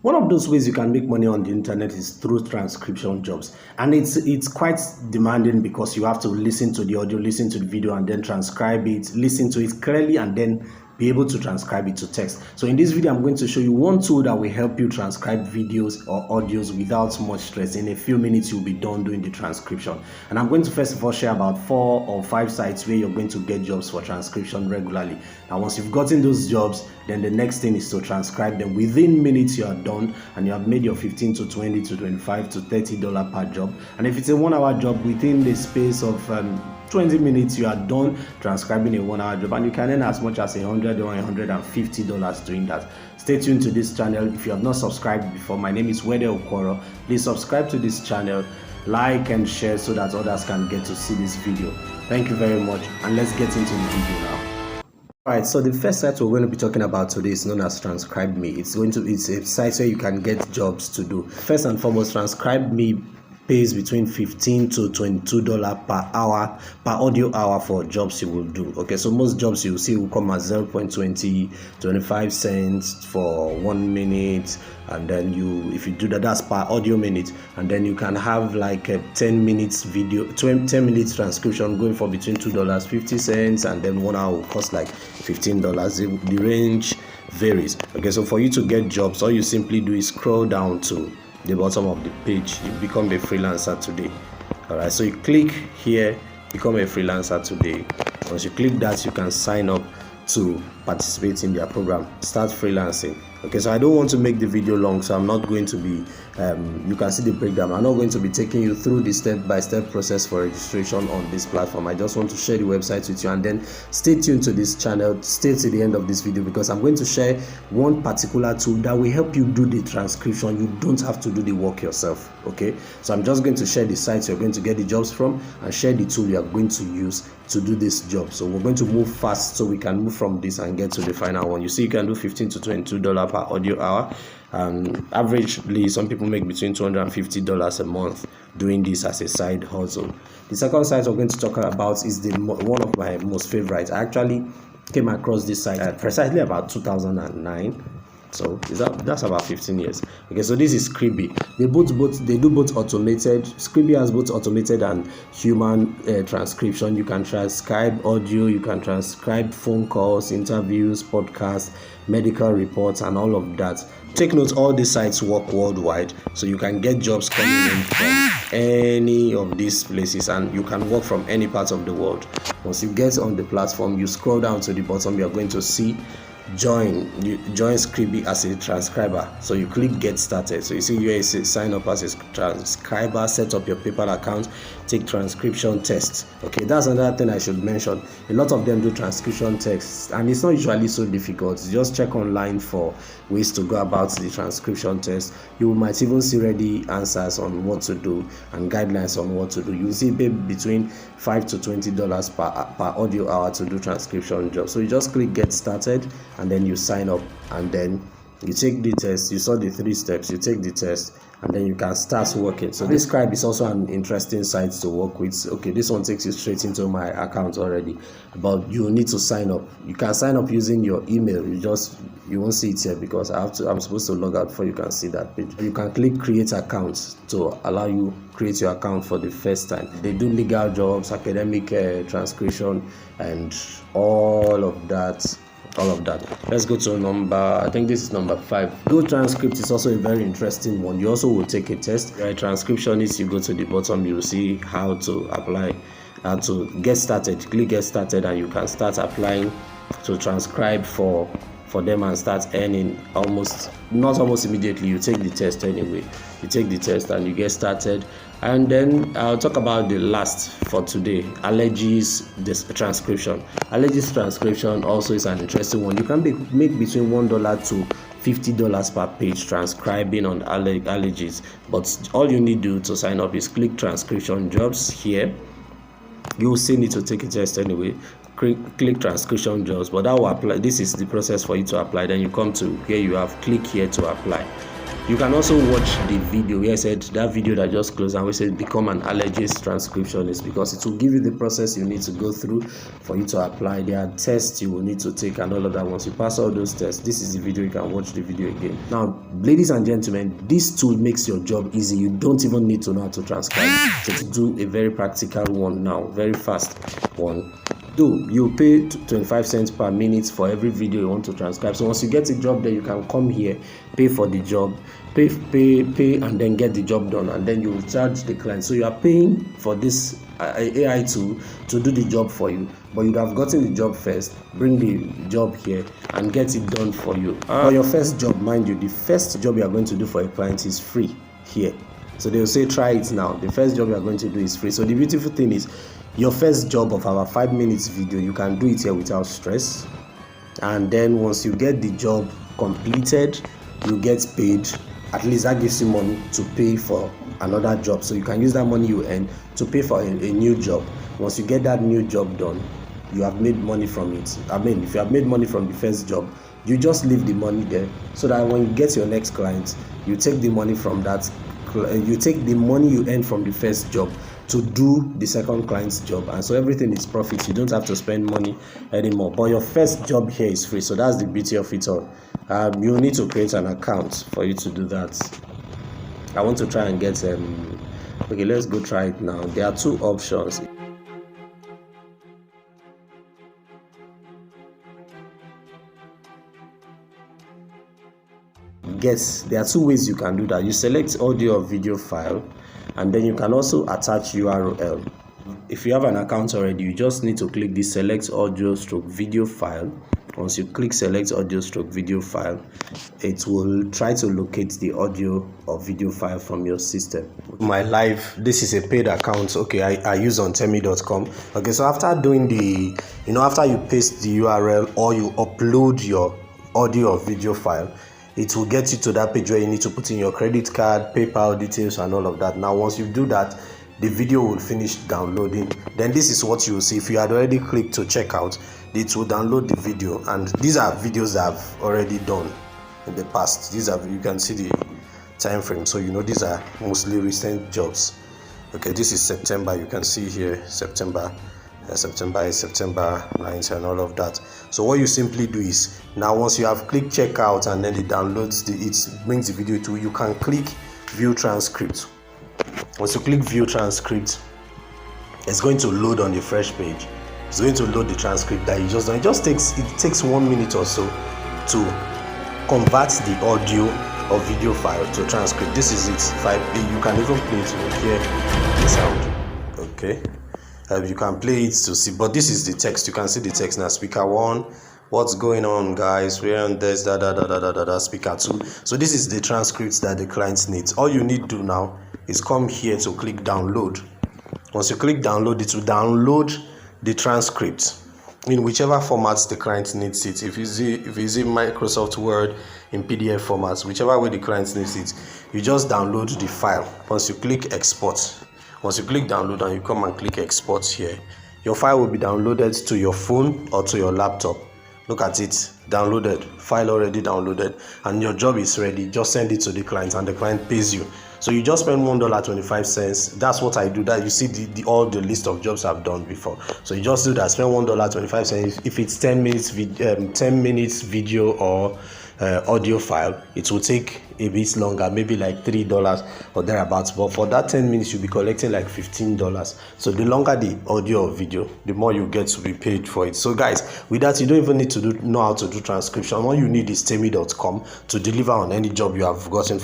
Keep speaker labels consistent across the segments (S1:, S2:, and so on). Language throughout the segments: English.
S1: One of those ways you can make money on the internet is through transcription jobs, and it's quite demanding because you have to listen to the audio, listen to the video, and then transcribe it, listen to it clearly, and then be able to transcribe it to text. So in this video, I'm going to show you one tool that will help you transcribe videos or audios without much stress. In a few minutes, you'll be done doing the transcription. And I'm going to first of all share about 4 or 5 sites where you're going to get jobs for transcription regularly. Now, once you've gotten those jobs, then the next thing is to transcribe them. Within minutes, you are done, and you have made your $15 to $20 to $25 to $30 per job. And if it's a 1-hour job, within the space of 20 minutes, you are done transcribing a 1-hour job, and you can earn as much as $100 or $150 doing that. Stay tuned to this channel. If you have not subscribed before, my name is Wede Okoro. Please subscribe to this channel, like and share so that others can get to see this video. Thank you very much, and let's get into the video now. Alright, so the first site we're going to be talking about today is known as transcribeme. It's a site where you can get jobs to do. First and foremost, transcribeme pays between $15 to $22 per hour, per audio hour for jobs you will do. Okay, so most jobs you will see will come at 0.20, 25 cents for 1 minute, and then if you do that, that's per audio minute, and then you can have like a 10 minutes video, 10 minutes transcription going for between $2.50, and then 1 hour will cost like $15. The range varies. Okay, so for you to get jobs, all you simply do is scroll down to the bottom of the page. You become a freelancer today. All right, so you click here, become a freelancer today. Once you click that, you can sign up to participate in their program, start freelancing. Okay, so I don't want to make the video long, so I'm not going to be you can see the breakdown. I'm not going to be taking you through the step-by-step process for registration on this platform. I just want to share the website with you, and then stay tuned to this channel, stay to the end of this video, because I'm going to share one particular tool that will help you do the transcription. You don't have to do the work yourself. Okay, so I'm just going to share the sites you're going to get the jobs from, and share the tool you are going to use to do this job. So we're going to move fast so we can move from this and get to the final one. You see, you can do $15 to $22 per audio hour. Averagely, some people make between $250 a month doing this as a side hustle. The second site we're going to talk about is one of my most favorites. I actually came across this site precisely about 2009. So that's about 15 years. Okay, so this is Transcription. They do both automated. Transcription has both automated and human transcription. You can transcribe audio, you can transcribe phone calls, interviews, podcasts, medical reports, and all of that. Take note, all these sites work worldwide, so you can get jobs coming in from any of these places, and you can work from any part of the world. Once you get on the platform, you scroll down to the bottom, you're going to see join Transcription as a transcriber. So you click get started. So you see here it says sign up as a transcriber, set up your PayPal account, take transcription tests. Okay, that's another thing I should mention. A lot of them do transcription tests, and it's not usually so difficult. Just check online for ways to go about the transcription test. You might even see ready answers on what to do and guidelines on what to do. You see pay between $5 to $20 per audio hour to do transcription jobs. So you just click get started, and then you sign up, and then you take the test. You saw the 3 steps. You take the test, and then you can start working. So this Transcription is also an interesting site to work with. Okay, this one takes you straight into my account already, but you need to sign up. You can sign up using your email. You won't see it here because I'm supposed to log out before you can see that page. You can click create account to allow you create your account for the first time. They do legal jobs, academic transcription, and all of that. Let's go to I think this is number 5. Gotranscript is also a very interesting one. You also will take a test. You're a transcriptionist, you go to the bottom, you will see how to apply, how to get started. Click get started, and you can start applying to transcribe for them and start earning not almost immediately. You take the test anyway. You take the test and you get started. And then I'll talk about the last for today, allergies transcription. Allergies transcription also is an interesting one. You can make between $1 to $50 per page transcribing on allergies. But all you need to do to sign up is click transcription jobs here. You will still need to take a test anyway. Click transcription jobs, but that will apply. This is the process for you to apply. Then you come to here, you have click here to apply. You can also watch the video where I said that video that just closed and we said become an allergist transcriptionist, because it will give you the process you need to go through for you to apply. There are tests you will need to take and all of that. Once you pass all those tests, this is the video, you can watch the video again. Now, ladies and gentlemen, this tool makes your job easy. You don't even need to know how to transcribe. So to do a very practical one now, very fast one. You pay 25 cents per minute for every video you want to transcribe. So once you get a job there, you can come here, pay for the job, pay and then get the job done, and then you will charge the client. So you are paying for this AI tool to do the job for you, but you'd have gotten the job first, bring the job here and get it done for you. But your first job, mind you, the first job you are going to do for a client is free here. So they'll say try it now. The first job you are going to do is free. So the beautiful thing is, your first job of our 5 minutes video, you can do it here without stress. And then once you get the job completed, you get paid. At least that gives you money to pay for another job. So you can use that money you earn to pay for a new job. Once you get that new job done, you have made money from it. I mean, if you have made money from the first job, you just leave the money there, so that when you get your next client, you take the money from that. You take the money you earn from the first job to do the second client's job, and so everything is profit. You don't have to spend money anymore. But your first job here is free, so that's the beauty of it all. You need to create an account for you to do that. I want to try and get okay, let's go try it now. There are two options. Yes, there are two ways you can do that. You select audio or video file, and then you can also attach URL. If you have an account already, you just need to click the select audio stroke video file. Once you click select audio stroke video file, it will try to locate the audio or video file from your system. My live, this is a paid account. Okay, I use on temi.com. Okay, so after doing the, after you paste the URL or you upload your audio or video file, it will get you to that page where you need to put in your credit card, PayPal details and all of that. Now once you do that, the video will finish downloading. Then this is what you will see. If you had already clicked to check out, it will download the video, and these are videos that I've already done in the past. These are, you can see the time frame, so these are mostly recent jobs. Okay, this is September. You can see here September 8, September 9th and all of that. So what you simply do is, now once you have clicked checkout and then it downloads it brings the video to you, can click view transcript. Once you click view transcript, it's going to load on the fresh page. It's going to load the transcript that you just done. It takes 1 minute or so to convert the audio or video file to transcript. This is it. You can even play it to hear the sound. Okay. You can play it to see, but this is the text. You can see the text now. Speaker 1, what's going on, guys? We're on this, speaker 2. So this is the transcripts that the client needs. All you need to do now is come here to click download. Once you click download, it will download the transcript in whichever format the client needs it. If you see Microsoft Word, in PDF formats, whichever way the client needs it, you just download the file. Once you click export, once you click download and you come and click export here, your file will be downloaded to your phone or to your laptop. Look at it, downloaded, file already downloaded, and your job is ready. Just send it to the client and the client pays you. So you just spend $1.25. That's what I do. That you see all the list of jobs I've done before. So you just do that, spend $1.25. If it's 10 minutes video or audio file, it will take a bit longer, maybe like $3 or thereabouts. But for that 10 minutes, you'll be collecting like $15. So the longer the audio or video, the more you get to be paid for it. So guys, with that, you don't even need to know how to do transcription. All you need is temi.com to deliver on any job you have gotten.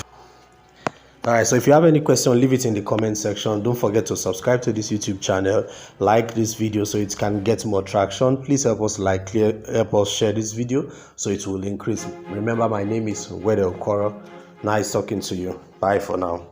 S1: Alright, so if you have any question, leave it in the comment section. Don't forget to subscribe to this YouTube channel, like this video so it can get more traction. Please help us help us share this video so it will increase. Remember, my name is Wede Okoro. Nice talking to you. Bye for now.